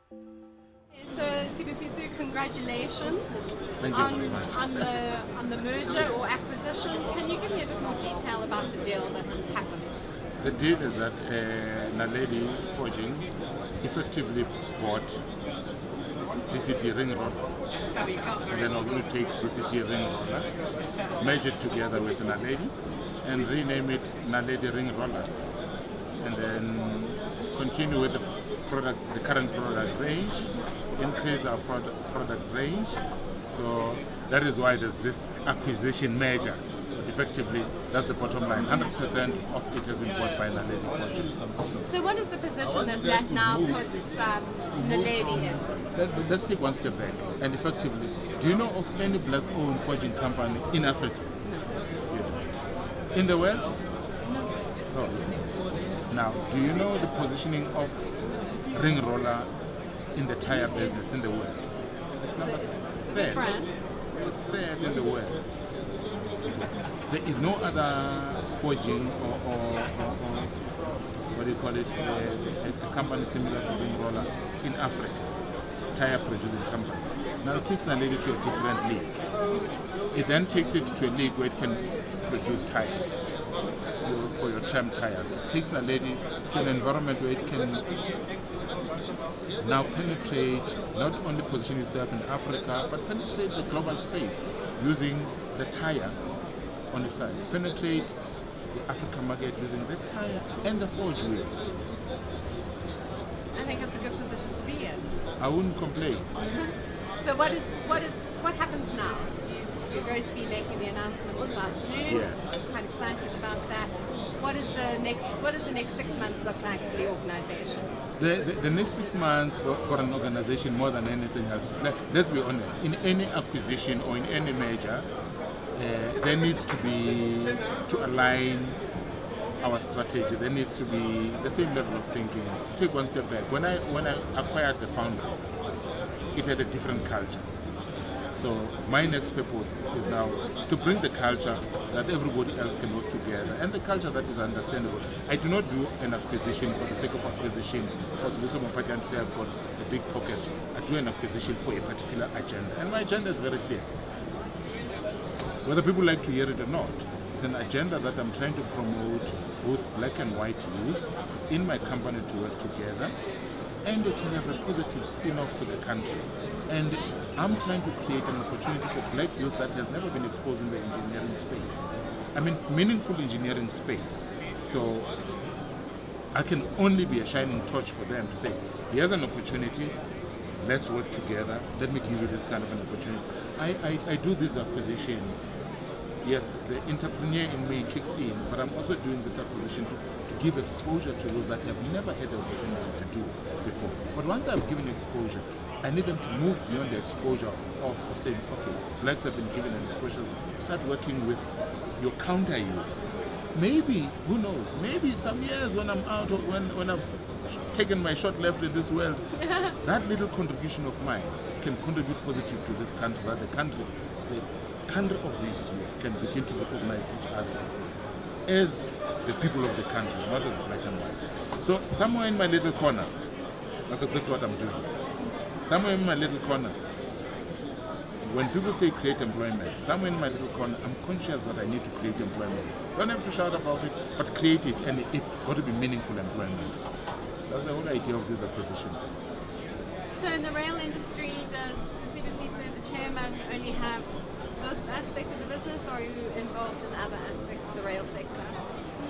So, Sibusiso, congratulations Thank you very much. on the merger or acquisition. Can you give me a bit more detail about the deal that has happened? The deal is that Naledi Forging effectively bought DCD Ringrollers, and then we're going to take DCD Ringroller, merge it together with Naledi, and rename it Naledi Ringrollers, and then continue with the current product range, increase our product range. So that is why there's this acquisition merger. But effectively, that's the bottom line. 100% of it has been bought by Naledi Forging. So what is the position that now puts Naledi in? Let's take one step back. And effectively, do you know of any black-owned forging company in Africa? You don't. In the world? No. Oh, yes. Now, do you know the positioning of Ringroller in the tire business in the world? It's number third. It's third in the world. There is no other forging or what do you call it, a company similar to Ringroller in Africa, tire producing company. Now it takes Naledi to a different league. It then takes it to a league where it can produce tires for your tram tires. It takes Naledi to an environment where it can now penetrate, not only position itself in Africa, but penetrate the global space using the tire on its side. Penetrate the African market using the tire and the forge wheels. I think it's a good position to be in. I wouldn't complain. So what happens now? You're going to be making the announcement this afternoon. Yes. I'm quite excited about that. What does the next 6 months look like for the organization? The next 6 months for an organization, more than anything else, let's be honest, in any acquisition or in any merger, there needs to be, to align our strategy, there needs to be the same level of thinking. Take one step back. When I acquired the founder, it had a different culture. So my next purpose is now to bring the culture that everybody else can work together, and the culture that is understandable. I do not do an acquisition for the sake of acquisition, for Sibusiso Maphatiane to say I've got a big pocket. I do an acquisition for a particular agenda, and my agenda is very clear. Whether people like to hear it or not, it's an agenda that I'm trying to promote both black and white youth in my company to work together and to have a positive spin-off to the country. And I'm trying to create an opportunity for black youth that has never been exposed in the engineering space. I mean, meaningful engineering space. So I can only be a shining torch for them to say, here's an opportunity, let's work together, let me give you this kind of an opportunity. I do this acquisition. Yes, the entrepreneur in me kicks in, but I'm also doing this acquisition to give exposure to those that have never had the opportunity to do before. But once I've given exposure, I need them to move beyond the exposure of saying, okay, blacks have been given an exposure, start working with your counter youth. Maybe, who knows, maybe some years when I'm out, or when I've taken my shot left in this world, that little contribution of mine can contribute positive to this country, that the country of this youth can begin to recognize each other as the people of the country, not as black and white. So somewhere in my little corner, that's exactly what I'm doing. Somewhere in my little corner, when people say create employment, somewhere in my little corner, I'm conscious that I need to create employment. Don't have to shout about it, but create it, and it's got to be meaningful employment. That's the whole idea of this acquisition. So in the rail industry, does Sibusiso, the chairman, only have this aspect of the business, or are you involved in other aspects of the rail sector?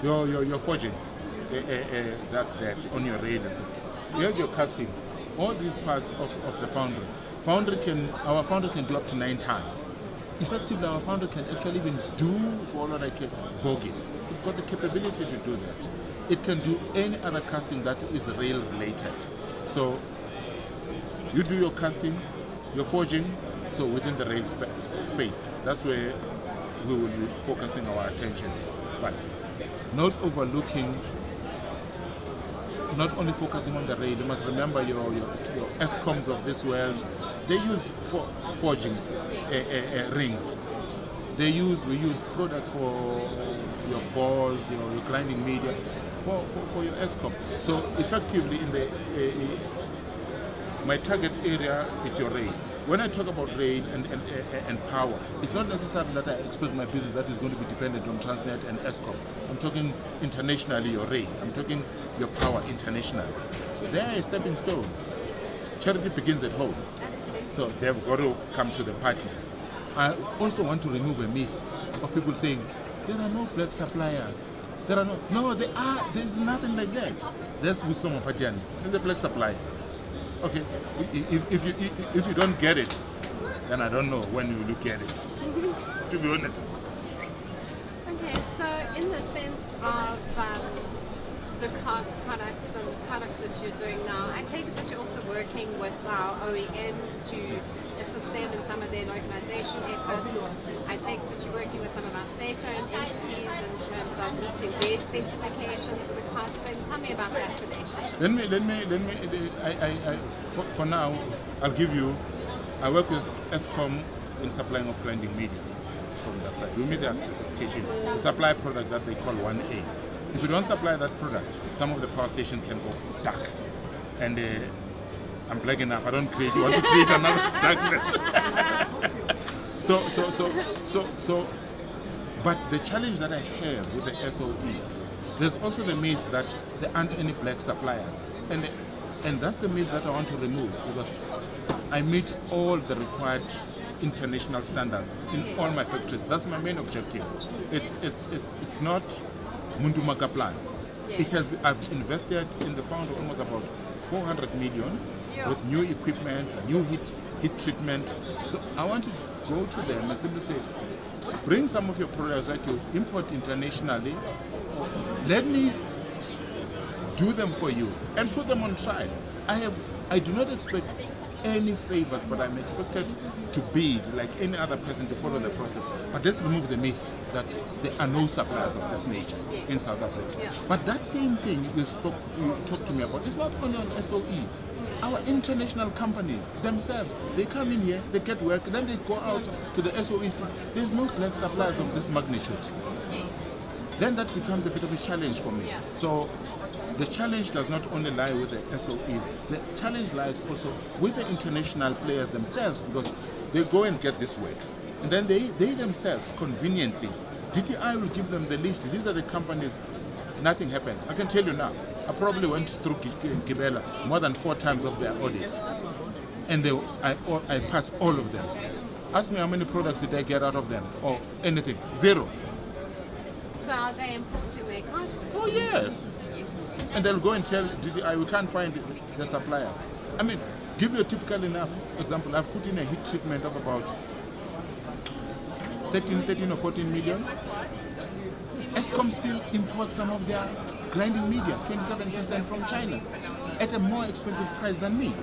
You're forging. That's that on your rails. Here's your casting. All these parts of the foundry. Our foundry can do up to 9 tons. Effectively, our foundry can actually even do for all like bogies. It's got the capability to do that. It can do any other casting that is rail related. So you do your casting, your forging, so within the rail space. That's where we will be focusing our attention. But not overlooking, not only focusing on the rail. You must remember your ESCOMs of this world. They use for forging rings. We use products for your balls, your grinding media, for your ESCOM. So effectively, My target area is your rail. When I talk about rail and power, it's not necessarily that I expect my business that is going to be dependent on Transnet and Eskom. I'm talking internationally your rail. I'm talking your power internationally. So they are a stepping stone. Charity begins at home. So they've got to come to the party. I also want to remove a myth of people saying, there are no black suppliers. There are no, there are. There's nothing like that. There's Sibusiso Maphatiane. There's a black supplier. Okay, if you don't get it, then I don't know when you will get it. To be honest. Okay, so in the sense of the cost products and products that you're doing now, I take it that you're also working with our OEMs to assist them in some of their localization efforts. I take it that you're working with some of our state-owned entities in terms of meeting their specifications for the cost. Then tell me about that relationship. For now, I'll give you, I work with Eskom in supplying of grinding media from that side. We meet their specification. We supply a product that they call 1A. If we don't supply that product, some of the power stations can go dark. And I'm black enough, I don't create, you want to create another darkness. But the challenge that I have with the SOEs, there's also the myth that there aren't any black suppliers. And that's the myth that I want to remove, because I meet all the required international standards in all my factories. That's my main objective. It's not Mundu Maka plan. I've invested in the fund almost about 400 million with new equipment, new heat treatment. So I want to go to them and simply say, bring some of your products that you import internationally. Let me do them for you and put them on trial. I do not expect any favors, but I'm expected to bid like any other person to follow the process. But let's remove the myth that there are no suppliers of this nature in South Africa. Yeah. But that same thing you talked to me about is not only on SOEs. Our international companies themselves, they come in here, they get work, then they go out to the SOEs. There's no black suppliers of this magnitude. Then that becomes a bit of a challenge for me. Yeah. So the challenge does not only lie with the SOEs, the challenge lies also with the international players themselves, because they go and get this work. And then they themselves, conveniently, DTI will give them the list. These are the companies, nothing happens. I can tell you now, I probably went through Gibela more than 4 times of their audits. And I passed all of them. Ask me how many products did I get out of them, or anything. 0. So are they importing their cost? Oh yes. And they'll go and tell DTI, we can't find the suppliers. I mean, give you a typical enough example. I've put in a heat treatment of about 13 or 14 million. Eskom still imports some of their grinding media, 27% from China, at a more expensive price than me.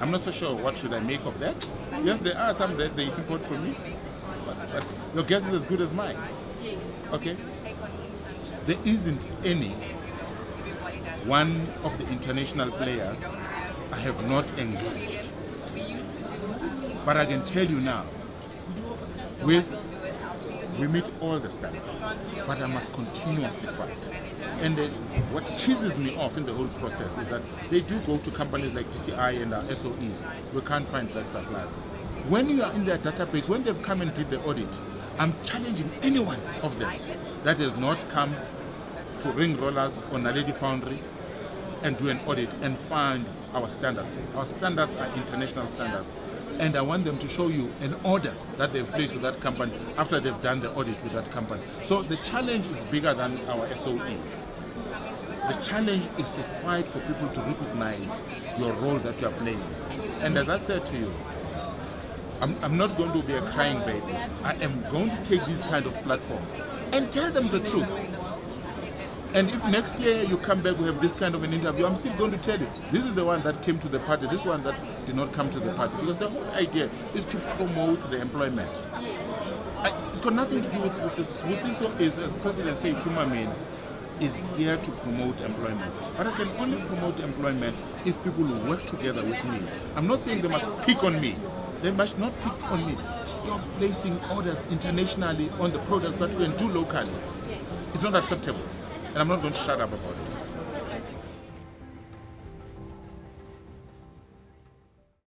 I'm not so sure what should I make of that. Yes, there are some that they import from me, but your guess is as good as mine. Okay? There isn't any one of the international players I have not engaged. But I can tell you now, we meet all the standards, but I must continuously fight. And what cheeses me off in the whole process is that they do go to companies like DTI and our SOEs. We can't find black suppliers. When you are in their database, when they've come and did the audit, I'm challenging any one of them that has not come to Ringrollers or Naledi Foundry and do an audit and find our standards. Our standards are international standards. And I want them to show you an order that they've placed with that company after they've done the audit with that company. So the challenge is bigger than our SOEs. The challenge is to fight for people to recognize your role that you are playing. And as I said to you, I'm not going to be a crying baby. I am going to take these kind of platforms and tell them the truth. And if next year you come back, we have this kind of an interview, I'm still going to tell you, this is the one that came to the party, this one that did not come to the party. Because the whole idea is to promote the employment. It's got nothing to do with Sibusiso. Sibusiso is, as President said, Tumamin, is here to promote employment. But I can only promote employment if people work together with me. I'm not saying they must pick on me. They must not pick on me. Stop placing orders internationally on the products that we can do locally. It's not acceptable. And I'm not going to shut up about it.